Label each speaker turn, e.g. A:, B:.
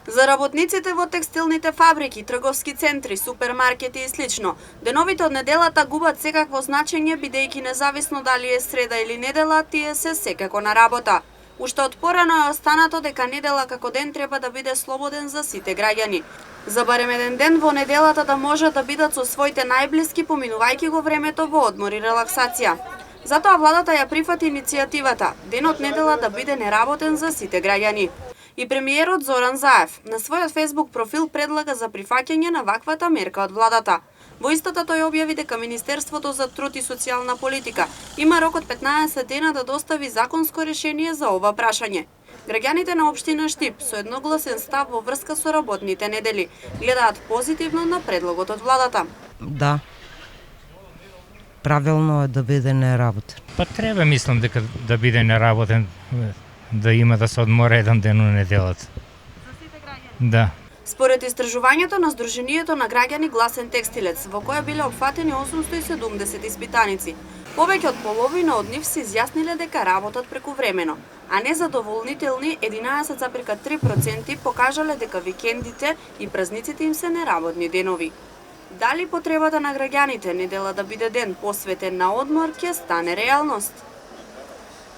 A: За работниците во текстилните фабрики, трговски центри, супермаркети и слично, деновите од неделата губат секакво значење бидејќи независно дали е среда или недела, тие се секако на работа. Уште од порано е останато дека недела како ден треба да биде слободен за сите граѓани. За барем еден ден во неделата да можат да бидат со своите најблиски, поминувајќи го времето во одмор и релаксација. Затоа владата ја прифати иницијативата денот недела да биде неработен за сите граѓани. И премиерот Зоран Заев на својот Facebook профил предлага за прифаќање на ваквата мерка од владата. Во истата тој објави дека Министерството за труд и социјална политика има рок од 15 дена да достави законско решение за ова прашање. Граѓаните на општина Штип со едногласен став во врска со работните недели гледаат позитивно на предлогот од владата.
B: Да. Правилно е да биде неработен.
C: Па треба, мислам дека да биде неработен, да има да се одмора еден ден на неделата.
A: За сите граѓани?
C: Да.
A: Според истражувањето на Сдруженијето на граѓани Гласен текстилец, во кое биле опфатени 870 испитаници, повеќе од половина од нив се изјасниле дека работат прекувремено, а незадоволнителни 11,3% покажале дека викендите и празниците им се неработни денови. Дали потребата на граѓаните недела да биде ден посветен на одмор ќе стане реалност?